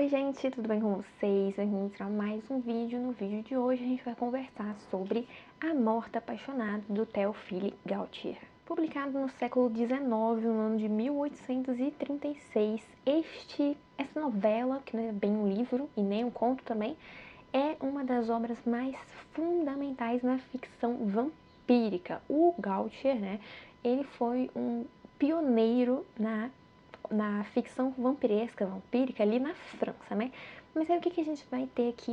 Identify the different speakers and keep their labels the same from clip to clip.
Speaker 1: Oi gente, tudo bem com vocês? Bem-vindos a mais um vídeo. No vídeo de hoje a gente vai conversar sobre A Morta Apaixonada, do Théophile Gautier. Publicado no século XIX, no ano de 1836, essa novela, que não é bem um livro e nem um conto também, é uma das obras mais fundamentais na ficção vampírica. O Gautier, ele foi um pioneiro na ficção vampiresca, vampírica, ali na França, né? Mas aí o que a gente vai ter aqui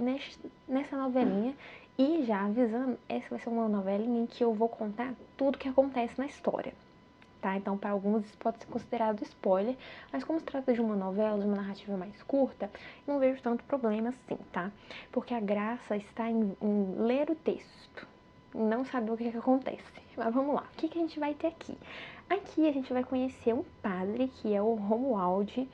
Speaker 1: nessa novelinha? E já avisando, essa vai ser uma novelinha em que eu vou contar tudo que acontece na história, tá? Então, para alguns isso pode ser considerado spoiler, mas como se trata de uma novela, de uma narrativa mais curta, não vejo tanto problema assim, tá? Porque a graça está em ler o texto, não saber o que acontece. Mas vamos lá, o que a gente vai ter aqui? Aqui a gente vai conhecer um padre, que é o Romuald,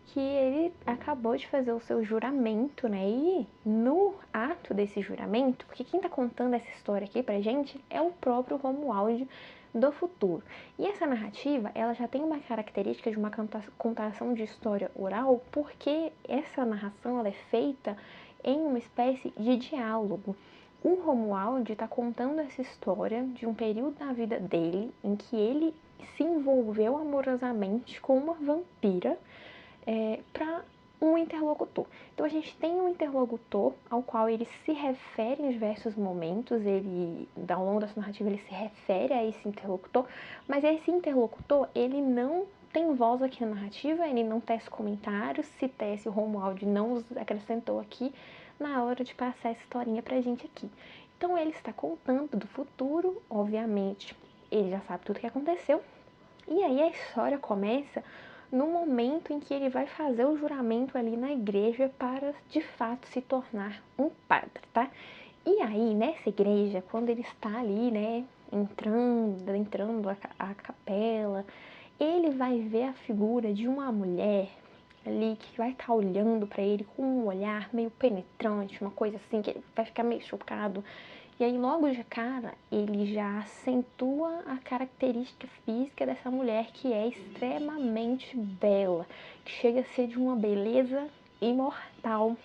Speaker 1: que ele acabou de fazer o seu juramento, né? E no ato desse juramento, porque quem tá contando essa história aqui pra gente é o próprio Romuald do futuro. E essa narrativa, ela já tem uma característica de uma contação de história oral, porque essa narração ela é feita em uma espécie de diálogo. O Romuald está contando essa história de um período da vida dele em que ele se envolveu amorosamente com uma vampira para um interlocutor. Então a gente tem um interlocutor ao qual ele se refere em diversos momentos, ao longo dessa narrativa ele se refere a esse interlocutor, mas esse interlocutor ele não tem voz aqui na narrativa, ele não tece comentários, se tece o Romuald não os acrescentou aqui na hora de passar essa historinha pra gente aqui. Então ele está contando do futuro, obviamente, ele já sabe tudo o que aconteceu, e aí a história começa no momento em que ele vai fazer o juramento ali na igreja para, de fato, se tornar um padre, tá? E aí, nessa igreja, quando ele está ali, né, entrando a capela, ele vai ver a figura de uma mulher ali que vai estar olhando para ele com um olhar meio penetrante, uma coisa assim, que ele vai ficar meio chocado. E aí, logo de cara, ele já acentua a característica física dessa mulher, que é extremamente bela, que chega a ser de uma beleza imortal.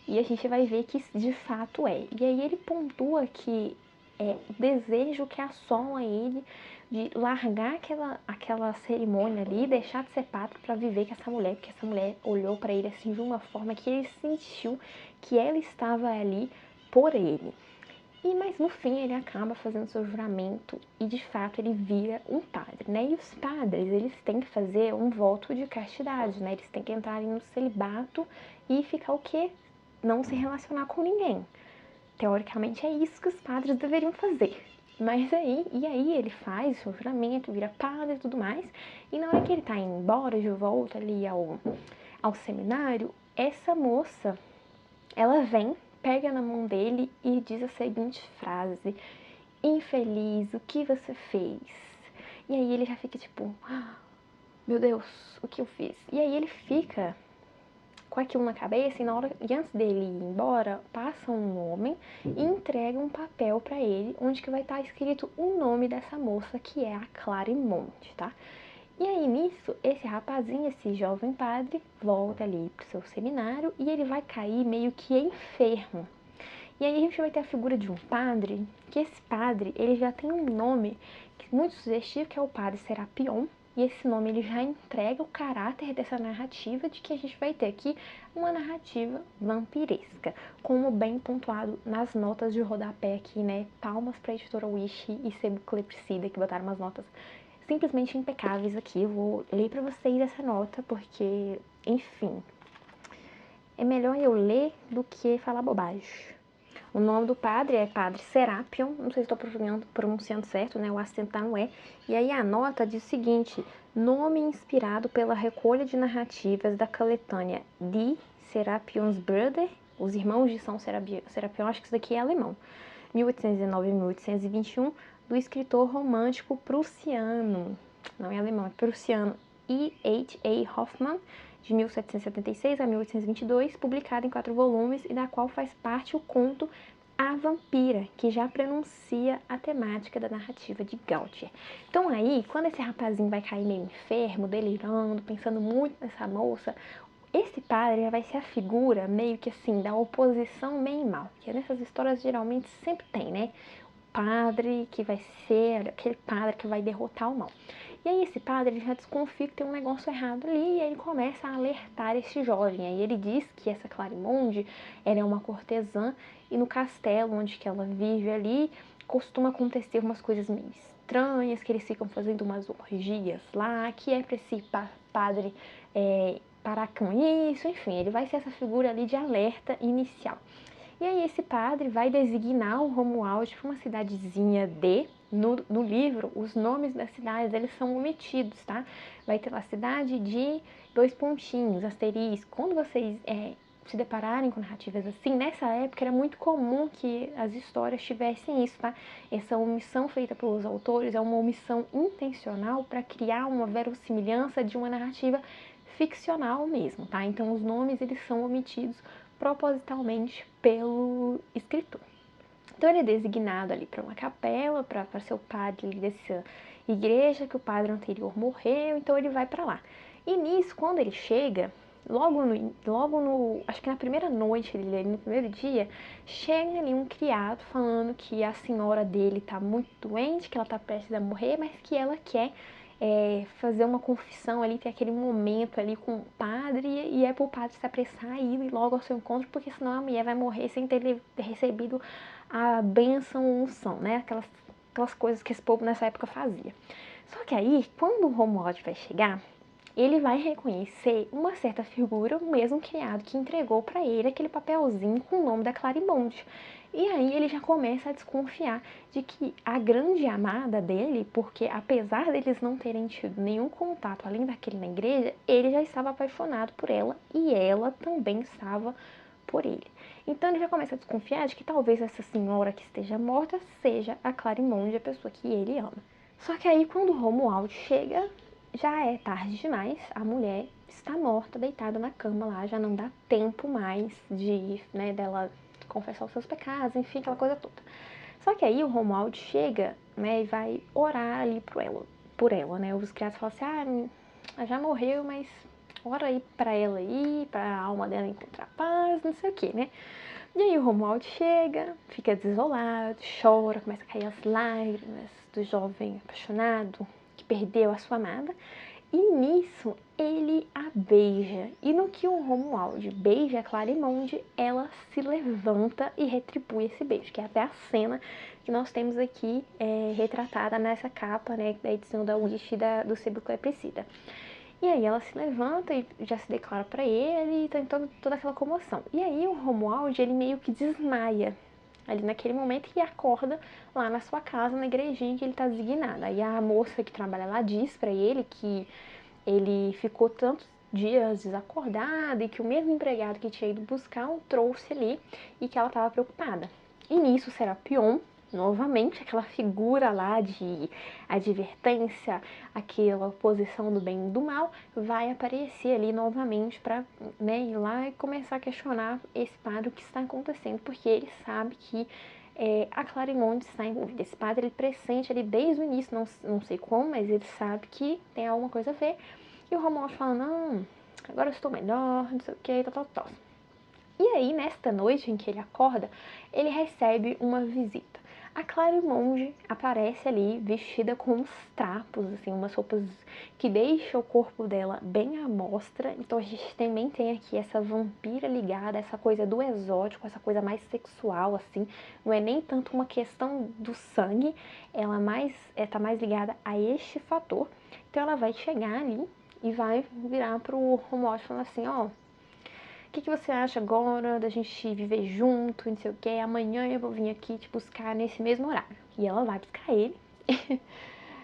Speaker 1: E a gente vai ver que de fato é. E aí ele pontua que o desejo que assola ele de largar aquela cerimônia ali, deixar de ser padre para viver com essa mulher, porque essa mulher olhou para ele assim de uma forma que ele sentiu que ela estava ali por ele. Mas no fim ele acaba fazendo seu juramento e de fato ele vira um padre, né? E os padres, eles têm que fazer um voto de castidade, né? Eles têm que entrar ali no celibato e ficar o quê? Não se relacionar com ninguém. Teoricamente é isso que os padres deveriam fazer. Mas aí ele faz o seu juramento, vira padre e tudo mais. E na hora que ele tá indo embora, de volta ali ao seminário, essa moça, ela vem, pega na mão dele e diz a seguinte frase: infeliz, o que você fez? E aí ele já fica tipo, meu Deus, o que eu fiz? E aí ele fica com aquilo na cabeça e antes dele ir embora, passa um homem e entrega um papel para ele, onde que vai estar escrito o nome dessa moça, que é a Clarimonde, tá? E aí nisso, esse rapazinho, esse jovem padre, volta ali pro seu seminário e ele vai cair meio que enfermo. E aí a gente vai ter a figura de um padre, que esse padre, ele já tem um nome muito sugestivo, que é o padre Serapion, e esse nome ele já entrega o caráter dessa narrativa de que a gente vai ter aqui uma narrativa vampiresca, como bem pontuado nas notas de rodapé aqui, né? Palmas para a editora Wish e Sebo Clepsida, que botaram umas notas simplesmente impecáveis aqui. Eu vou ler para vocês essa nota, porque, enfim, é melhor eu ler do que falar bobagem. O nome do padre é Padre Serapion, não sei se estou pronunciando certo, né? O acento tá no E. E aí a nota diz o seguinte: nome inspirado pela recolha de narrativas da coletânea Die Serapion's Brüder, os irmãos de São Serapion, acho que isso daqui é alemão, 1819 e 1821, do escritor romântico prussiano, não é alemão, é prussiano, E.H.A. Hoffmann, de 1776 a 1822, publicada em 4 volumes e da qual faz parte o conto A Vampira, que já prenuncia a temática da narrativa de Gautier. Então aí, quando esse rapazinho vai cair meio enfermo, delirando, pensando muito nessa moça, esse padre já vai ser a figura meio que assim, da oposição bem e mal, que nessas histórias geralmente sempre tem, né? O padre que vai ser aquele padre que vai derrotar o mal. E aí esse padre ele já desconfia que tem um negócio errado ali e ele começa a alertar esse jovem. Aí ele diz que essa Clarimonde, ela é uma cortesã e no castelo onde que ela vive ali, costuma acontecer umas coisas meio estranhas, que eles ficam fazendo umas orgias lá, que é pra esse padre parar com isso, enfim, ele vai ser essa figura ali de alerta inicial. E aí esse padre vai designar o Romuald para uma cidadezinha no livro, os nomes das cidades, eles são omitidos, tá? Vai ter lá cidade de 2 pontinhos, asterisco. Quando vocês se depararem com narrativas assim, nessa época era muito comum que as histórias tivessem isso, tá? Essa omissão feita pelos autores é uma omissão intencional para criar uma verossimilhança de uma narrativa ficcional mesmo, tá? Então os nomes eles são omitidos propositalmente pelo escritor. Então ele é designado ali para uma capela, para ser o padre dessa igreja que o padre anterior morreu, então ele vai para lá. E nisso, quando ele chega, acho que na primeira noite dele, no primeiro dia, chega ali um criado falando que a senhora dele está muito doente, que ela está prestes a morrer, mas que ela quer fazer uma confissão ali, ter aquele momento ali com o padre, e é pro padre se apressar a ir logo ao seu encontro, porque senão a mulher vai morrer sem ter recebido a bênção ou unção, né? Aquelas coisas que esse povo nessa época fazia. Só que aí, quando o Romuald vai chegar, ele vai reconhecer uma certa figura, o mesmo criado que entregou para ele aquele papelzinho com o nome da Clarimonde. E aí ele já começa a desconfiar de que a grande amada dele, porque apesar deles não terem tido nenhum contato além daquele na igreja, ele já estava apaixonado por ela e ela também estava por ele. Então ele já começa a desconfiar de que talvez essa senhora que esteja morta seja a Clarimonde, a pessoa que ele ama. Só que aí quando o Romuald chega, já é tarde demais, a mulher está morta, deitada na cama lá, já não dá tempo mais de, né, dela confessar os seus pecados, enfim, aquela coisa toda. Só que aí o Romuald chega, né, e vai orar ali por ela, né, os criados falam assim, ela já morreu, mas ora aí pra ela aí, pra alma dela encontrar paz, não sei o que, né. E aí o Romuald chega, fica desolado, chora, começa a cair as lágrimas do jovem apaixonado que perdeu a sua amada. E nisso ele a beija. E no que o Romuald beija a Clarimonde, ela se levanta e retribui esse beijo, que é até a cena que nós temos aqui retratada nessa capa, né, da edição da Ulysse do Sebo Clepsida. E aí ela se levanta e já se declara para ele e tem toda aquela comoção. E aí o Romuald, ele meio que desmaia ali naquele momento e acorda lá na sua casa, na igrejinha que ele tá designado. Aí a moça que trabalha lá diz para ele que ele ficou tantos dias desacordado e que o mesmo empregado que tinha ido buscar o trouxe ali e que ela estava preocupada. E nisso Serapion, novamente, aquela figura lá de advertência, aquela oposição do bem e do mal, vai aparecer ali novamente para, né, ir lá e começar a questionar esse padre o que está acontecendo, porque ele sabe que a Clarimonde está envolvida. Esse padre, ele pressente ali desde o início, não sei como, mas ele sabe que tem alguma coisa a ver. E o Romuald fala, não, agora eu estou melhor, não sei o que, tal. E aí, nesta noite em que ele acorda, ele recebe uma visita. A Clarimonde aparece ali vestida com uns trapos, assim, umas roupas que deixam o corpo dela bem à mostra. Então a gente também tem aqui essa vampira ligada, essa coisa do exótico, essa coisa mais sexual, assim. Não é nem tanto uma questão do sangue, ela tá mais ligada a este fator. Então ela vai chegar ali e vai virar pro Romuald falando assim, ó, o que você acha agora da gente viver junto, não sei o que, amanhã eu vou vir aqui te buscar nesse mesmo horário. E ela vai buscar ele.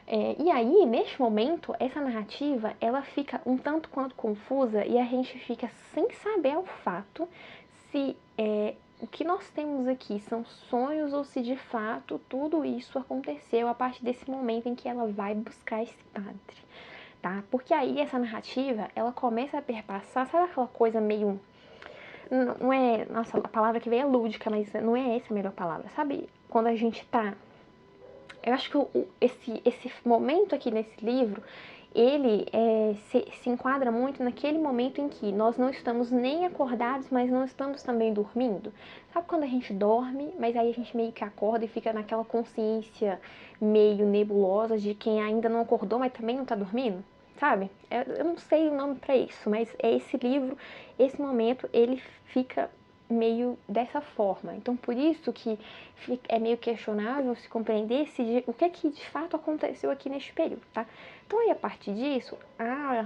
Speaker 1: E aí, neste momento, essa narrativa, ela fica um tanto quanto confusa e a gente fica sem saber ao fato se o que nós temos aqui são sonhos ou se de fato tudo isso aconteceu a partir desse momento em que ela vai buscar esse padre, tá? Porque aí essa narrativa, ela começa a perpassar, sabe aquela coisa meio... Não é... Nossa, a palavra que veio é lúdica, mas não é essa a melhor palavra, sabe? Quando a gente tá... Eu acho que esse momento aqui nesse livro, ele se enquadra muito naquele momento em que nós não estamos nem acordados, mas não estamos também dormindo. Sabe quando a gente dorme, mas aí a gente meio que acorda e fica naquela consciência meio nebulosa de quem ainda não acordou, mas também não tá dormindo? Sabe? Eu não sei o nome pra isso, mas é esse livro, esse momento, ele fica meio dessa forma. Então, por isso que é meio questionável se compreender o que de fato aconteceu aqui neste período, tá? Então, aí, a partir disso, a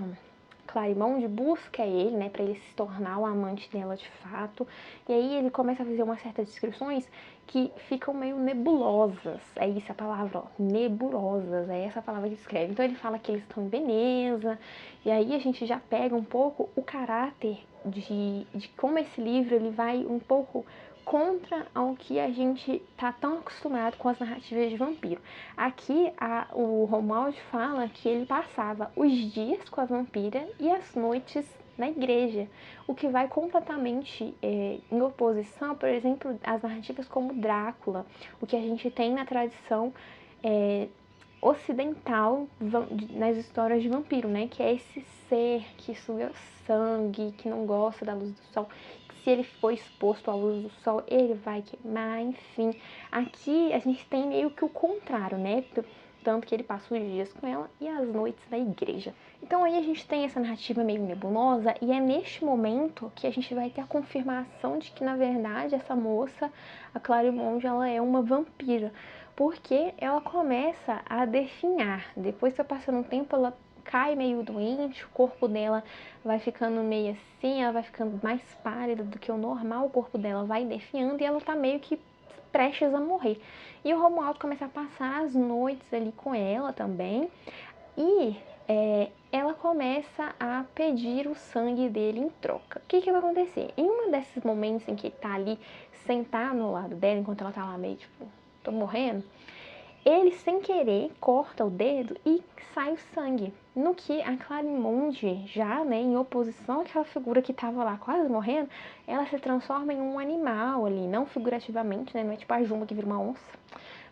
Speaker 1: Clarimonde busca ele, né, para ele se tornar o amante dela de fato, e aí ele começa a fazer umas certas descrições que ficam meio nebulosas, é isso a palavra, ó, nebulosas, é essa a palavra que descreve. Então ele fala que eles estão em Veneza, e aí a gente já pega um pouco o caráter de como esse livro ele vai um pouco contra ao que a gente tá tão acostumado com as narrativas de vampiro. Aqui o Romuald fala que ele passava os dias com a vampira e as noites na igreja, o que vai completamente em oposição, por exemplo, às narrativas como Drácula, o que a gente tem na tradição ocidental nas histórias de vampiro, né? Que é esse ser que suga sangue, que não gosta da luz do sol. Se ele for exposto à luz do sol, ele vai queimar, enfim. Aqui a gente tem meio que o contrário, né? Tanto que ele passa os dias com ela e as noites na igreja. Então aí a gente tem essa narrativa meio nebulosa e é neste momento que a gente vai ter a confirmação de que, na verdade, essa moça, a Clarimonde, ela é uma vampira. Porque ela começa a definhar. Depois que passando um tempo, ela cai meio doente, o corpo dela vai ficando meio assim, ela vai ficando mais pálida do que o normal, o corpo dela vai definhando e ela tá meio que prestes a morrer. E o Romualdo começa a passar as noites ali com ela também, e ela começa a pedir o sangue dele em troca. O que vai acontecer? Em um desses momentos em que ele tá ali sentado ao lado dela, enquanto ela tá lá meio tipo, tô morrendo, ele, sem querer, corta o dedo e sai o sangue. No que a Clarimonde, já, né, em oposição àquela figura que estava lá quase morrendo, ela se transforma em um animal ali, não figurativamente, né, não é tipo a Juma que vira uma onça,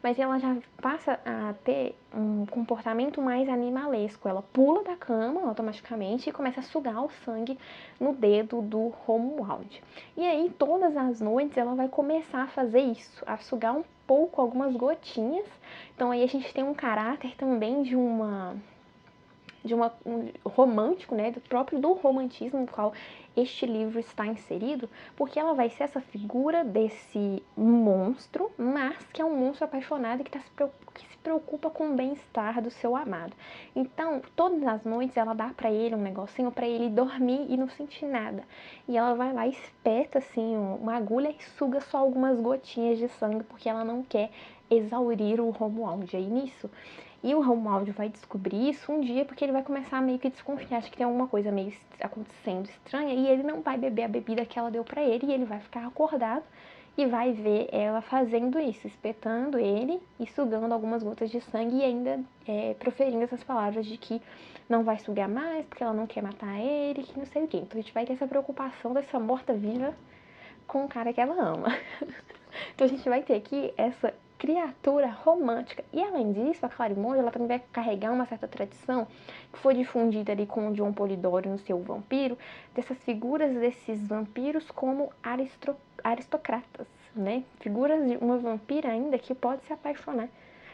Speaker 1: mas ela já passa a ter um comportamento mais animalesco. Ela pula da cama automaticamente e começa a sugar o sangue no dedo do Romuald. E aí, todas as noites, ela vai começar a fazer isso, a sugar um pouco, algumas gotinhas. Então aí a gente tem um caráter também de um romântico, né, do romantismo no qual este livro está inserido, porque ela vai ser essa figura desse monstro, mas que é um monstro apaixonado e que se preocupa com o bem-estar do seu amado. Então, todas as noites ela dá pra ele um negocinho pra ele dormir e não sentir nada. E ela vai lá e espeta assim uma agulha e suga só algumas gotinhas de sangue, porque ela não quer exaurir o Romuald. Aí nisso, e o Romuald vai descobrir isso um dia, porque ele vai começar a meio que desconfiar, acho que tem alguma coisa meio acontecendo estranha, e ele não vai beber a bebida que ela deu pra ele, e ele vai ficar acordado e vai ver ela fazendo isso, espetando ele e sugando algumas gotas de sangue e ainda proferindo essas palavras de que não vai sugar mais, porque ela não quer matar ele, que não sei o quê. Então a gente vai ter essa preocupação dessa morta-viva com o cara que ela ama. Então a gente vai ter aqui essa criatura romântica. E além disso, a Clarimonde, ela também vai carregar uma certa tradição que foi difundida ali com o John Polidori no seu Vampiro, dessas figuras desses vampiros como aristocratas, né? Figuras de uma vampira ainda que pode se apaixonar.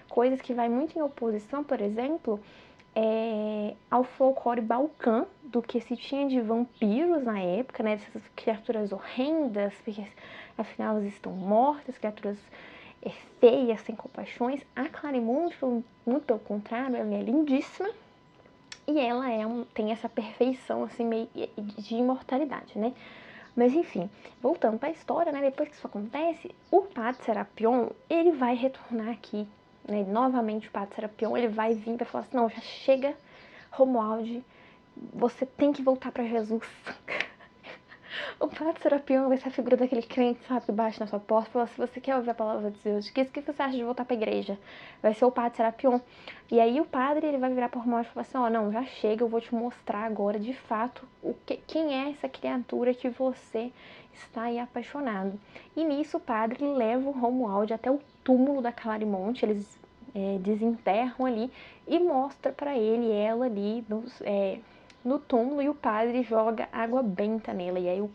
Speaker 1: Coisas que vai muito em oposição, por exemplo, ao folclore balcã do que se tinha de vampiros na época, né? Dessas criaturas horrendas, porque afinal elas estão mortas, criaturas feias, sem compaixões. A Clarimonde, muito pelo contrário, ela é lindíssima e ela tem essa perfeição assim meio de imortalidade, né? Mas enfim, voltando para a história, né? Depois que isso acontece, o Padre Serapion, ele vai retornar aqui, né? Novamente o Padre Serapion, ele vai vir para falar assim, não, já chega, Romuald, você tem que voltar para Jesus. O Padre Serapion vai ser a figura daquele crente, sabe, que bate na sua porta e fala, se você quer ouvir a palavra de Deus, o que você acha de voltar para a igreja? Vai ser o Padre Serapion. E aí o padre, ele vai virar para o Romuald e falar assim, ó, não, já chega, eu vou te mostrar agora, de fato, quem é essa criatura que você está aí apaixonado. E nisso o padre leva o Romuald até o túmulo da Clarimonde, eles desenterram ali e mostra pra ele ela ali no túmulo, e o padre joga água benta nela, e aí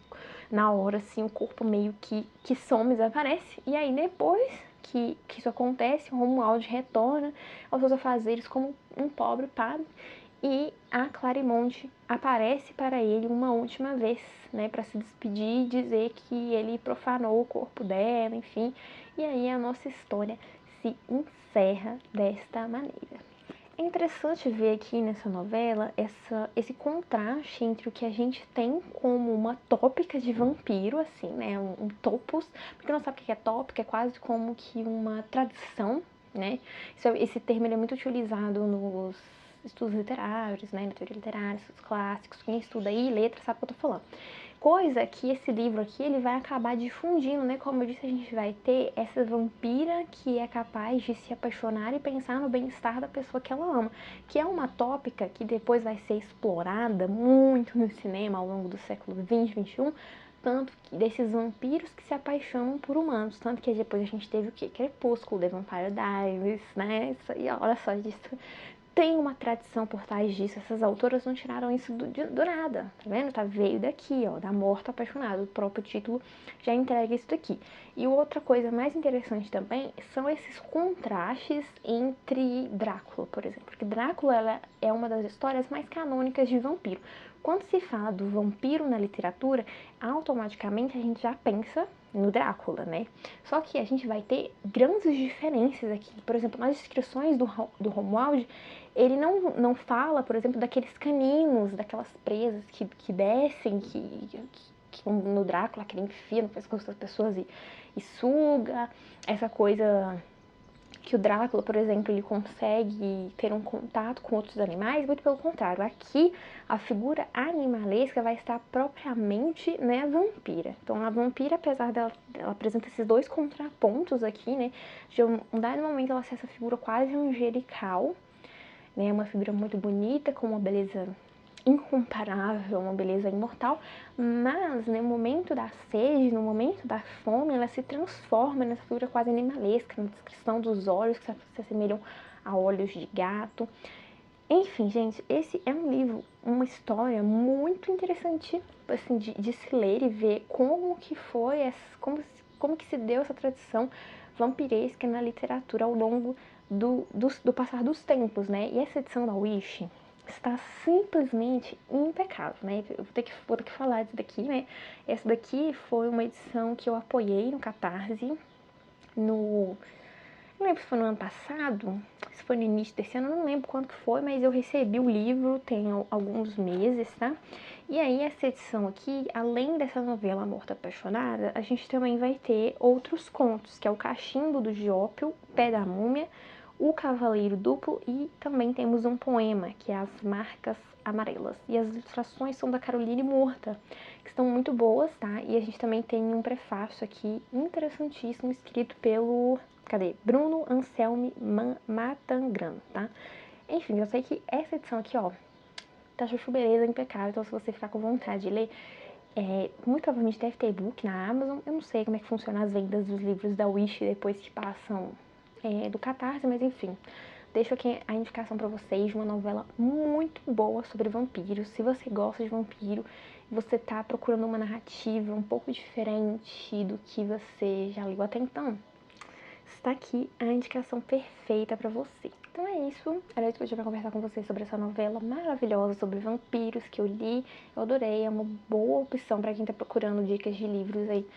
Speaker 1: na hora assim o corpo meio que some, desaparece, e aí depois que isso acontece, o Romuald retorna aos seus afazeres como um pobre padre, e a Clarimonde aparece para ele uma última vez, né, para se despedir e dizer que ele profanou o corpo dela, enfim, e aí a nossa história se encerra desta maneira. É interessante ver aqui nessa novela esse contraste entre o que a gente tem como uma tópica de vampiro, assim, né, um topos. Porque não sabe o que é tópica, é quase como que uma tradição, né? Esse termo ele é muito utilizado nos estudos literários, né, na teoria literária, estudos clássicos. Quem estuda aí letra sabe o que eu tô falando. Coisa que esse livro aqui, ele vai acabar difundindo, né? Como eu disse, a gente vai ter essa vampira que é capaz de se apaixonar e pensar no bem-estar da pessoa que ela ama. Que é uma tópica que depois vai ser explorada muito no cinema ao longo do século XX, XXI, tanto que desses vampiros que se apaixonam por humanos. Tanto que depois a gente teve o quê? Crepúsculo, The Vampire Diaries, né? Isso aí, olha só disso. Tem uma tradição por trás disso, essas autoras não tiraram isso do nada, tá vendo? Tá, veio daqui, ó, da Morta Apaixonada, o próprio título já entrega isso daqui. E outra coisa mais interessante também são esses contrastes entre Drácula, por exemplo, porque Drácula ela é uma das histórias mais canônicas de vampiro. Quando se fala do vampiro na literatura, automaticamente a gente já pensa no Drácula, né? Só que a gente vai ter grandes diferenças aqui. Por exemplo, nas descrições do Romuald, ele não fala, por exemplo, daqueles caninos, daquelas presas que descem, que no Drácula, que ele enfia no pescoço das pessoas e suga. Essa coisa que o Drácula, por exemplo, ele consegue ter um contato com outros animais, muito pelo contrário. Aqui, a figura animalesca vai estar propriamente, né, a vampira. Então, a vampira, apesar dela apresenta esses dois contrapontos aqui, né, de um dado momento ela ser essa figura quase angelical, né, uma figura muito bonita, com uma beleza incomparável, uma beleza imortal, mas no momento da sede, no momento da fome, ela se transforma nessa figura quase animalesca, na descrição dos olhos que se assemelham a olhos de gato. Enfim, gente, esse é um livro, uma história muito interessante, assim, de se ler e ver como que foi, como que se deu essa tradição vampiresca na literatura ao longo do passar dos tempos, né? E essa edição da Wish está simplesmente impecável, né? Eu vou ter que falar disso daqui, né? Essa daqui foi uma edição que eu apoiei no Catarse, não lembro se foi no ano passado, se foi no início desse ano, não lembro quando que foi, mas eu recebi o livro tem alguns meses, tá? E aí essa edição aqui, além dessa novela Morta Apaixonada, a gente também vai ter outros contos, que é o Cachimbo do Diópio, Pé da Múmia, o Cavaleiro Duplo e também temos um poema, que é As Marcas Amarelas. E as ilustrações são da Caroline Murta, que estão muito boas, tá? E a gente também tem um prefácio aqui interessantíssimo, escrito pelo Bruno Anselmi Matangran, tá? Enfim, eu sei que essa edição aqui, ó, tá chuchu beleza, impecável, então se você ficar com vontade de ler, muito provavelmente deve ter e-book na Amazon. Eu não sei como é que funciona as vendas dos livros da Wish depois que passam do Catarse, mas enfim. Deixo aqui a indicação pra vocês de uma novela muito boa sobre vampiros. Se você gosta de vampiro e você tá procurando uma narrativa um pouco diferente do que você já leu até então, está aqui a indicação perfeita pra você. Então é isso, era isso que eu tinha pra conversar com vocês sobre essa novela maravilhosa sobre vampiros que eu li. Eu adorei, é uma boa opção pra quem tá procurando dicas de livros aí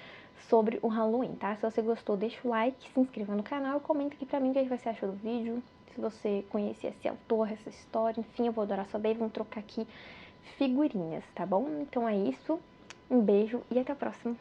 Speaker 1: sobre o Halloween, tá? Se você gostou, deixa o like, se inscreva no canal e comenta aqui pra mim o que você achou do vídeo. Se você conhece esse autor, essa história, enfim, eu vou adorar saber. Vamos trocar aqui figurinhas, tá bom? Então é isso, um beijo e até a próxima.